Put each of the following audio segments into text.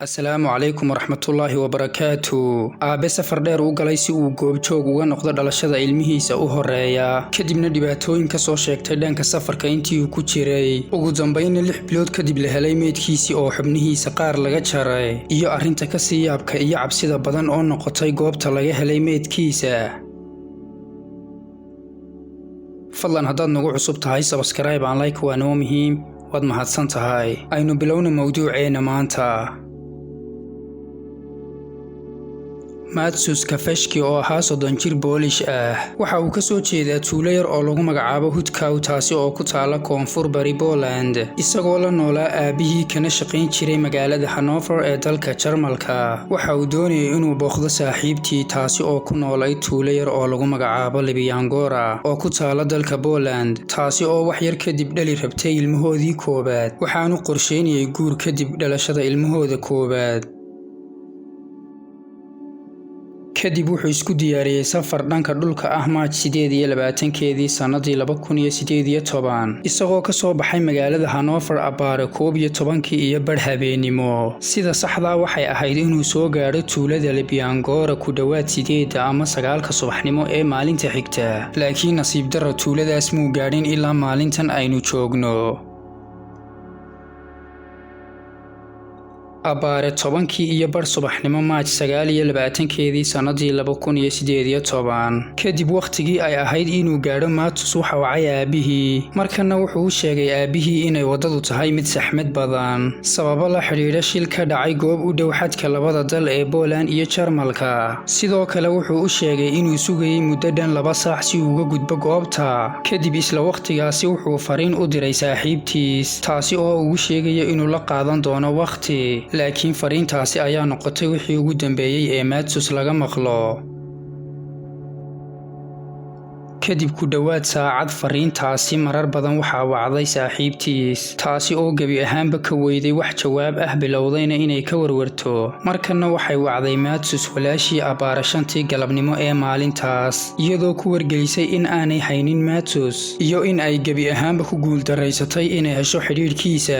Assalaamu calaykum waraxmatullaahi wabarakaatuh. Aabe safar dheer u galay si uu goobjoog uga noqdo dhalashada ilmihiisa u horeeya, kadibna dhibaatooyin ka soo sheegtay dhanka safarka intii uu ku jiray. Ugu dambeynna 6 bilood kadib la helay meydkiisii oo xubnihiisa qaar laga jaray, iyo arrinta ka sii yaabka iyo cabsida badan oo noqotay goobta laga helay meydkiisa. Fadlan haddaad nagu cusub tahay subscribe and like waa noo muhiim, waad mahadsan tahay. Aynu bilowna mawduuceena maanta. Matsus Kafeshki oo ahaa 30 jir Boolish ah, waxa uu ka soo jeedaa tuulo yar oo lagu magacaabo Hudkow, taasi oo ku taala koonfur bari Poland, isagoo la noolaa aabihii kana shaqayn jiray magaalada Hanover ee dalka Jarmalka. Waxa uu doonayay inuu booqdo saaxiibtii, taasi oo ku noolay tuulo yar oo lagu magacaabo Libyangora oo ku taala dalka Poland, taasi oo wax yar kadib dhali rabtay ilmahoodii koobaad. Waxaanu qorsheynayay guur kadib dhalashada ilmahooda koobaad. kadib wuxuu isku diyaariyay safar dhanka dhulka ah March 28 sanadii 2018, isagoo ka soo baxay magaalada Hanover abaare 11 iyo bar habeenimo. Sida saxda waxay ahayd inuu soo gaadho tuulada Libyangora ku dhawaad 8 ama 9 subaxnimo ee maalinta xigta, laakiin nasiib darro tuuladaas muu gaadhin ilaa maalintan aynu joogno. abaare 10 iyo bar subaxnimo March 29 sanadii 2018, kadib waqtigii ay ahayd inuu gaadho Matsus waxa wacay aabihii. Markana wuxuu u sheegay aabihii inay wadadu tahay mid saxmad badan, sababo la xiriira shil ka dhacay goob u dhow xadka labada dal ee Poland iyo Jarmalka. Sidoo kale wuxuu u sheegay inuu sugayay muddo dhan 2 saac si uu uga gudbo goobta. Kadib isla waqtigaasi wuxuu fariin u diray saaxiibtiis, taasi oo uu sheegay inuu la qaadan doono waqti. laakiin fariintaasi ayaa noqotay wixii ugu dambeeyay ee Matsus laga maqlo. kadib ku dhawaad saacad fariintaasi marar badan waxaa wacday saaxiibtiis, taasi oo gebi ahaanba ka weyday wax jawaab ah, bilowdayna inay ka warwarto. Markana waxay wacday Matsus walaashii abaare 5 galabnimo ee maalintaas, iyadoo ku wargelisay in aanay haynin Matsus iyo in ay gebi ahaanba ku guuldareysatay inay hesho xidhiidhkiisa.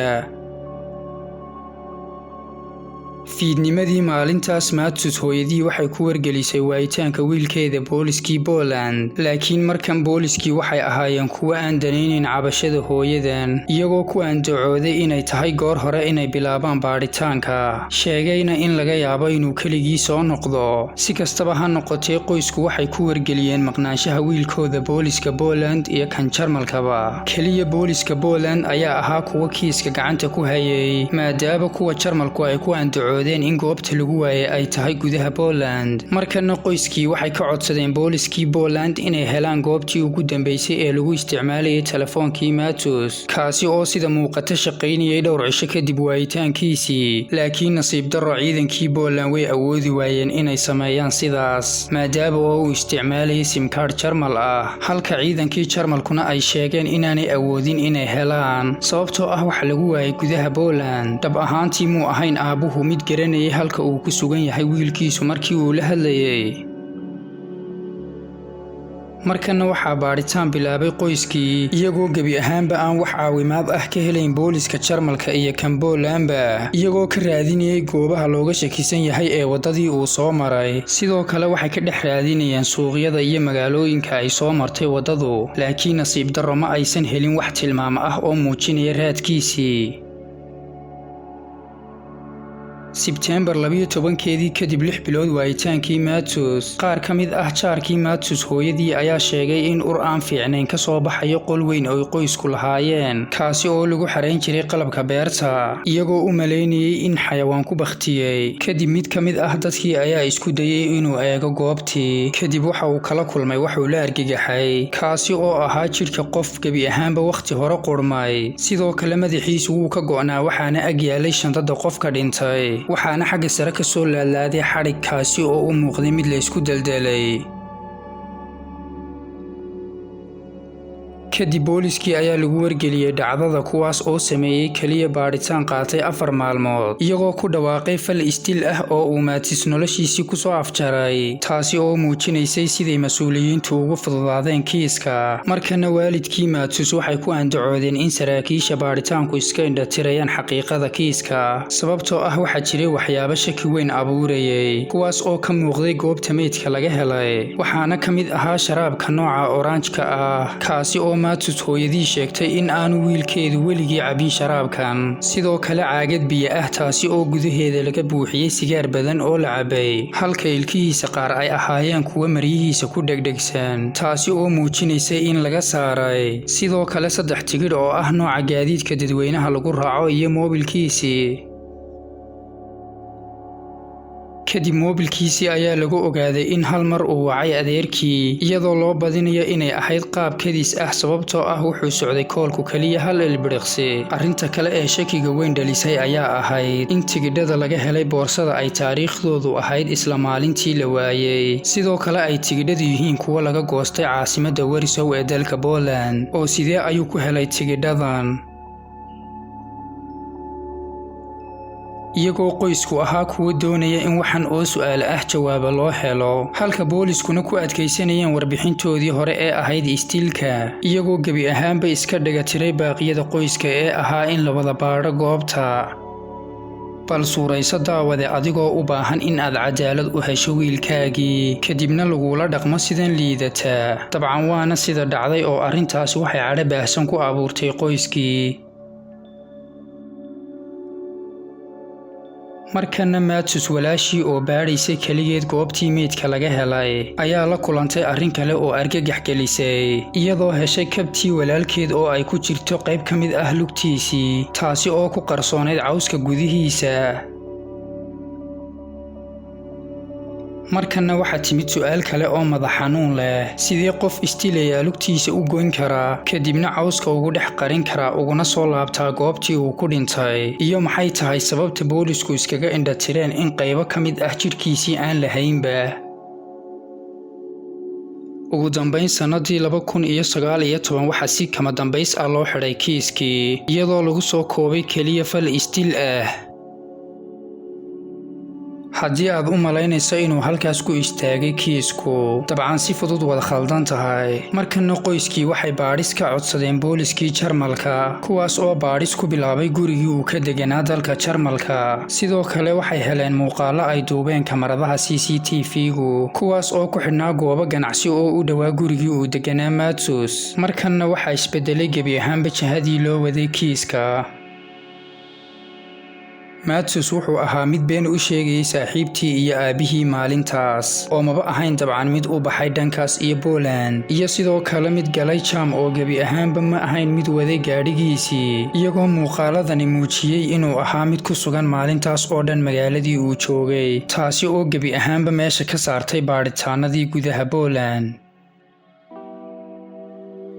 fiidnimadii maalintaas Matsus hooyadii waxay ku wargelisay waayitaanka wiilkeeda booliskii Poland, laakiin markan booliskii waxay ahaayeen kuwa aan danaynayn cabashada hooyadan, iyagoo ku andacooday inay tahay goor hore inay bilaabaan baadhitaanka, sheegayna in laga yaabo inuu keligii soo noqdo. Si kastaba ha noqotee, qoysku waxay ku wargeliyeen maqnaanshaha wiilkooda booliska Poland iyo kan Jarmalkaba. keliya booliska Poland ayaa ahaa kuwa kiiska gacanta ku hayay, maadaama kuwa Jarmalku ay ku andacooday in goobta lagu waayay ay tahay gudaha Poland. Markana qoyskii waxay ka codsadeen booliskii Poland inay helaan goobtii ugu dambeysay ee lagu isticmaalayay telefoonkii Matsus, kaasi oo sida muuqata shaqaynayay dhowr cisho kadib waayitaankiisii. laakiin nasiib darro ciidankii Poland way awoodi waayeen inay sameeyaan sidaas, maadaama uu isticmaalayay sim card Jarmal ah, halka ciidankii Jarmalkuna ay sheegeen inaanay awoodin inay helaan, sababtoo ah waxa lagu waayay gudaha Poland. dhab ahaantii muu ahayn aabuhu mid garanayay halka uu ku sugan yahay wiilkiisu markii uu la hadlayay. markana waxaa baadhitaan bilaabay qoyskii, iyagoo gebi ahaanba aan wax caawimaad ah ka helayn booliska Jarmalka iyo kan Polandba, iyagoo ka raadinayay goobaha looga shakisan yahay ee wadadii uu soo maray. sidoo kale waxay ka dhex raadinayaan suuqyada iyo magaalooyinka ay soo martay wadadu, laakiin nasiib darro ma aysan helin wax tilmaamo ah oo muujinaya raadkiisii. September 12 kadib 6 bilood waayitaankii Matsus, qaar ka mid ah jaarkii Matsus hooyadii ayaa sheegay in ur aan fiicnayn ka soo baxayo qol weyn oo qoysku lahaayeen, kaasi oo lagu xarayn jiray qalabka beerta, iyagoo u maleynayay in xayawaan ku baktiyay. kadib mid ka mid ah dadkii ayaa isku dayay inuu eego goobtii, kadib waxa uu kala kulmay wax uu la argagaxay, kaasi oo ahaa jidhka qof gebi ahaanba waqti hore qurmay. sidoo kale madaxiisu wuu ka go'naa, waxaana ag yaalay shandada qofka dhintay, waxaana xagga sare ka soo laalaaday xadhig, kaasi oo u muuqday mid la isku deldelay. kadib booliskii ayaa lagu wargeliyey dhacdada kuwaas oo sameeyey kaliya baadhitaan qaatay 4 maalmood iyagoo ku dhawaaqay fal isdil ah oo uu Matthews noloshiisii ku soo afjaray taasi oo muujinaysay siday mas'uuliyiintu ugu fududaadeen kiiska markana waalidkii Matthews waxay ku andacoodeen in saraakiisha baadhitaanku iska indhatirayaan xaqiiqada kiiska sababtoo ah waxa jiray waxyaabo shaki weyn abuurayay kuwaas oo ka muuqday goobta meydka laga helay waxaana ka mid ahaa sharaabka nooca orange-ka ah kaasi oo Matthews hooyadii sheegtay in aanu wiilkeedu weligii cabin sharaabkan sidoo kale caagad biyo ah taasi oo gudaheeda laga buuxiyay sigaar badan oo la cabay halka ilkihiisa qaar ay ahaayeen kuwa maryihiisa ku dhegdhegsan taasi oo muujinaysay in laga saaray sidoo kale 3 tigidh oo ah nooca gaadiidka dadweynaha lagu raaco iyo moobilkiisii kadib moobilkiisii ayaa lagu ogaaday in hal mar uu wacay adeerkii iyadoo loo badinayo inay ahayd qaab kadis ah sababtoo ah wuxuu socday koolku kaliya hal ilbiriqsi arrinta kale ee shakiga weyn dhalisay ayaa ahayd in tigidhada laga helay boorsada ay taariikhdoodu ahayd isla maalintii la waayay sidoo kale ay tigidhadu yihiin kuwa laga goostay caasimadda Warsaw ee dalka Poland oo sidee ayuu ku helay tigidhadan iyagoo qoysku ahaa kuwa doonaya in waxan oo su'aal ah jawaab loo helo halka booliskuna ku adkaysanayeen warbixintoodii hore ee ahayd istilka iyagoo gabi ahaanba iska dhaga tiray baaqyada qoyska ee ahaa in la wada baadho goobta bal suurayso daawade adigoo u baahan in aad cadaalad u hesho wiilkaagii kadibna lagula dhaqmo sidan liidata dabcan waana sida dhacday oo arrintaasi waxay cadho baahsan ku abuurtay qoyskii markana Matthews walaashii oo baadhaysay kaligeed goobtii meydka laga helay ayaa la kulantay arrin kale oo argagax gelisay iyadoo heshay kabtii walaalkeed oo ay ku jirto qayb ka mid ah lugtiisii taasi oo ku qarsoonayd cawska gudihiisa markana waxa timid su'aal kale oo madax xanuun leh sidee qof istilaya lugtiisa u goyn kara kadibna cawska ugu dhex qarin kara uguna soo laabtaa goobtii uu ku dhintay iyo maxay tahay sababta boolisku iskaga indhatireen in qaybo ka mid ah jirkiisii aan lahaynba ugu dambayn sanadii 2019 waxa si kama dambays ah loo xidhay kiiskii iyadoo lagu soo koobay kaliya fal istil ah haddii aad u malaynayso inuu halkaas ku istaagay kiisku dabcan si fudud wada khaldan tahay markana qoyskii waxay baadhis ka codsadeen booliskii Jarmalka kuwaas oo baadhis ku bilaabay gurigii uu ka deganaa dalka Jarmalka sidoo kale waxay heleen muuqaalo ay duubeen kamaradaha CCTV-gu kuwaas oo ku xidhnaa goobo ganacsi oo u dhawaa gurigii uu deganaa Matthews markana waxa isbedelay gebi ahaanba jihadii loo waday kiiska Matthews wuxuu ahaa mid been u sheegay saaxiibtii iyo aabihii maalintaas oo maba ahayn dabcan mid u baxay dhankaas iyo Poland iyo sidoo kale mid galay jam oo gabi ahaanba ma ahayn mid waday gaadhigiisii iyagoo muuqaaladani muujiyay inuu ahaa mid ku sugan maalintaas oo dhan magaaladii uu joogay taasi oo gabi ahaanba meesha ka saartay baadhitaanadii gudaha Poland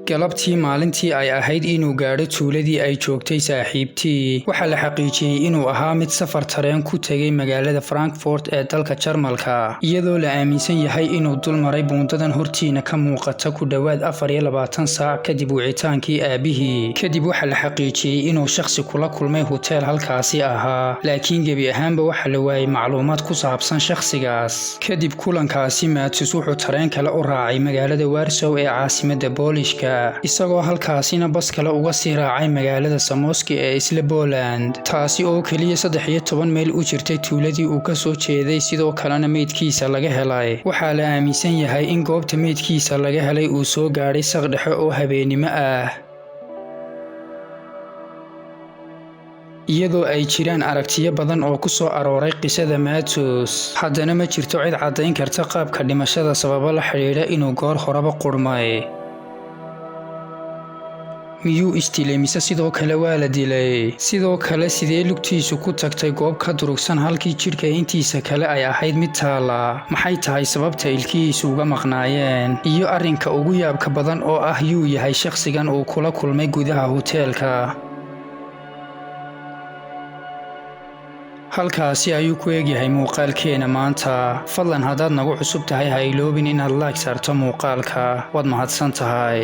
galabtii maalintii ay ahayd inuu gaadho tuuladii ay joogtay saaxiibtii waxa la xaqiijiyay inuu ahaa mid safar tareen ku tagay magaalada Frankfurt ee dalka Jarmalka iyadoo la aaminsan yahay inuu dul maray buundadan hortiina ka muuqata ku dhawaad 24 saac kadib wicitaankii aabihii kadib waxa la xaqiijiyay inuu shakhsi kula kulmay hotel halkaasi ahaa laakiin gabi ahaanba waxa la waayay macluumaad ku saabsan shakhsigaas kadib kulankaasi Matthews wuxuu tareen kale u raacay magaalada Warsaw ee caasimadda Booliska isagoo halkaasina bas kale uga sii raacay magaalada Samoski ee isla Poland taasi oo kaliya 13 mayl u jirtay tuuladii uu ka soo jeeday sidoo kalena meydkiisa laga helay waxa la aaminsan yahay in goobta meydkiisa laga helay uu soo gaaray saqdhexe oo habeenimo ah iyadoo ay jiraan aragtiyo badan oo ku soo arooray qisada Matthews haddana ma jirto cid caddayn karta qaabka dhimashada sababo la xiriira inuu goor horeba qurmay miyuu istilay mise sidoo kale waa la dilay sidoo kale sidee lugtiisu ku tagtay goob ka durugsan halkii jirka intiisa kale ay ahayd mid taala maxay tahay sababta ilkihiisu uga maqnaayeen iyo arrinka ugu yaabka badan oo ah yuu yahay shakhsigan uu kula kulmay gudaha hoteelka halkaasi ayuu ku eegyahay muuqaalkeena maanta fadlan haddaad nagu cusub tahay ha iloobin inaad like saarto muuqaalka waad mahadsan tahay